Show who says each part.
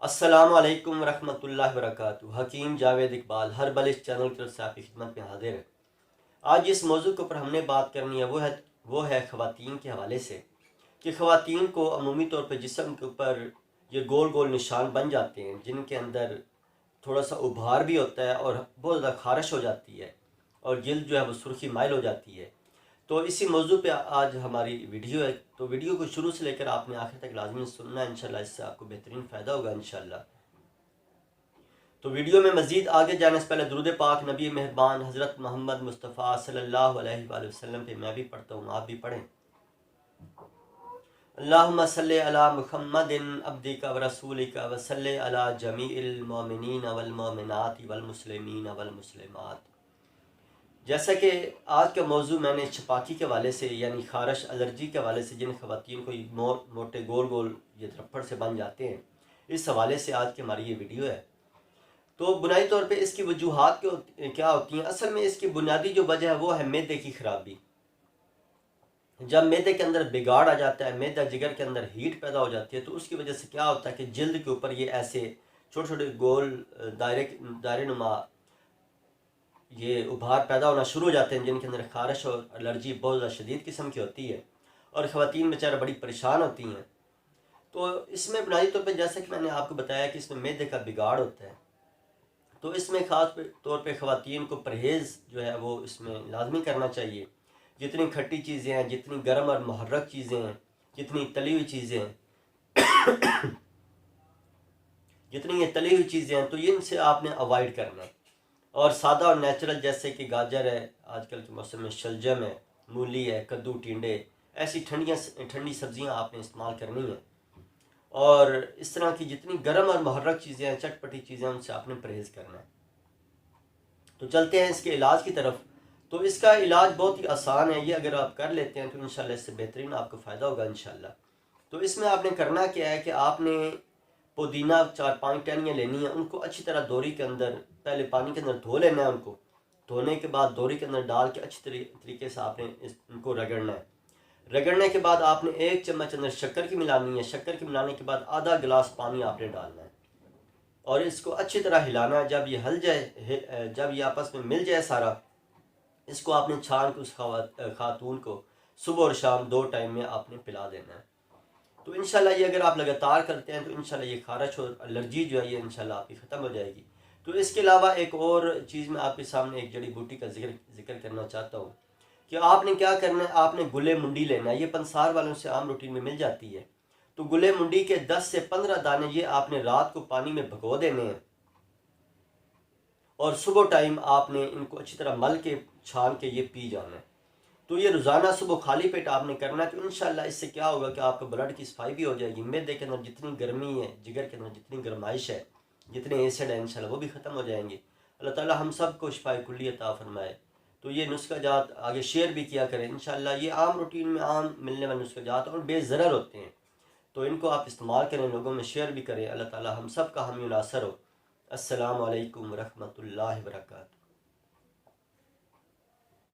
Speaker 1: अस्सलामु अलैकुम रहमतुल्लाहि व बरकातुहू। हकीम जावेद इकबाल हर बल इस चैनल की तरफ से आपकी खिदमत में हाजिर है। आज जिस मौजू के ऊपर हमने बात करनी है वो है ख़वातीन के हवाले से कि ख़वातीन को अमूमी तौर पर जिस्म के ऊपर ये गोल गोल निशान बन जाते हैं, जिनके अंदर थोड़ा सा उभार भी होता है और बहुत ज़्यादा खारिश हो जाती है और जल्द जो है वो सुर्खी माइल हो जाती है। तो इसी मौजू पे आज हमारी वीडियो है, तो वीडियो को शुरू से लेकर आपने आखिर तक लाजमी सुनना है। इंशाल्लाह इससे आपको बेहतरीन फ़ायदा होगा इंशाल्लाह। तो वीडियो में मज़ीद आगे जाने से पहले दुरूद पाक नबी मेहरबान हज़रत मोहम्मद मुस्तफ़ा सल्लल्लाहु अलैहि वसल्लम पे मैं भी पढ़ता हूँ, आप भी पढ़ें। अल्लाहुम्मा सल्लि अला मुहम्मदिन अब्दिका व रसूलिका व सल्लि अला जमीइल मोमिनीन वल मोमिनात वल मुस्लिमीन वल मुस्लिमात। जैसा कि आज का मौजू मैंने छपाकी के हवाले से यानी खारिश एलर्जी के हवाले से, जिन ख़वातीन को मोटे गोल गोल ये थप्पड़ से बन जाते हैं, इस हवाले से आज की हमारी ये वीडियो है। तो बुनियादी तौर पे इसकी वजूहात क्या होती हैं? असल में इसकी बुनियादी जो वजह है वो है मैदे की खराबी। जब मैदे के अंदर बिगाड़ आ जाता है, मैदा जिगर के अंदर हीट पैदा हो जाती है, तो उसकी वजह से क्या होता है कि जल्द के ऊपर ये ऐसे छोटे छोटे गोल दायरे नुमा ये उभार पैदा होना शुरू हो जाते हैं, जिनके अंदर खारिश और एलर्जी बहुत ज़्यादा शदीद किस्म की होती है और ख़वातीन बेचारा बड़ी परेशान होती हैं। तो इसमें बुनियादी तौर पर जैसा कि मैंने आपको बताया कि इसमें मैदे का बिगाड़ होता है, तो इसमें ख़ास तौर पे ख़वातीन को परहेज़ जो है वो इसमें लाजमी करना चाहिए। जितनी खट्टी चीज़ें हैं, जितनी गर्म और मुहर्रक चीज़ें हैं, जितनी तली हुई चीज़ें हैं जितनी ये तली हुई चीज़ें हैं, तो इनसे आपने अवॉइड करना है। और सादा और नेचुरल जैसे कि गाजर है, आजकल के मौसम में शलजम है, मूली है, कद्दू, टिंडे, ऐसी ठंडी सब्जियां आपने इस्तेमाल करनी है। और इस तरह की जितनी गर्म और मुहर्रक चीज़ें हैं, चटपटी चीज़ें, उनसे आपने परहेज़ करना है। तो चलते हैं इसके इलाज की तरफ। तो इसका इलाज बहुत ही आसान है, ये अगर आप कर लेते हैं तो इंशाल्लाह इससे बेहतरीन आपको फ़ायदा होगा इंशाल्लाह। तो इसमें आपने करना क्या है कि आपने पुदीना 4-5 टहनियाँ लेनी है, उनको अच्छी तरह दोरी के अंदर पहले पानी के अंदर धो लेना है। उनको धोने के बाद दोरी के अंदर डाल के अच्छी तरीके से आपने इनको रगड़ना है। रगड़ने के बाद आपने 1 चम्मच अंदर शक्कर की मिलानी है। शक्कर की मिलाने के बाद आधा गिलास पानी आपने डालना है और इसको अच्छी तरह हिलाना है। जब ये हल जाए, जब ये आपस में मिल जाए सारा, इसको आपने छान के उस खातून को सुबह और शाम 2 टाइम में आपने पिला देना है। तो इंशाल्लाह ये अगर आप लगातार करते हैं तो इंशाल्लाह ये खारिश और एलर्जी जो है ये इंशाल्लाह आपकी ख़त्म हो जाएगी। तो इसके अलावा एक और चीज़ मैं आपके सामने एक जड़ी बूटी का जिक्र करना चाहता हूँ कि आपने क्या करना है, आपने गुले मुंडी लेना है। ये पंसार वालों से आम रूटीन में मिल जाती है। तो गुले मुंडी के 10 से 15 दाने ये आपने रात को पानी में भिगो देने हैं और सुबह टाइम आपने इनको अच्छी तरह मल के छान के ये पी जाना है। तो ये रोज़ाना सुबह खाली पेट आपने करना है। तो इंशाल्लाह इससे क्या होगा कि आपके ब्लड की सफाई भी हो जाएगी। मैदे के अंदर जितनी गर्मी है, जिगर के अंदर जितनी गर्माइश है, जितने एसिड है, इंशाल्लाह वो भी ख़त्म हो जाएंगे। अल्लाह ताला हम सब को शिफाए कुल्ली अता फरमाए। तो ये नुस्खा जात आगे शेयर भी किया करें इंशाल्लाह। ये आम रूटीन में आम मिलने वाले नुस्खा जात और बेज़रर होते हैं, तो इनको आप इस्तेमाल करें, लोगों में शेयर भी करें। अल्लाह ताला हम सब का हामी नासर हो। अस्सलामु अलैकुम रहमतुल्लाहि व बरकातुहू।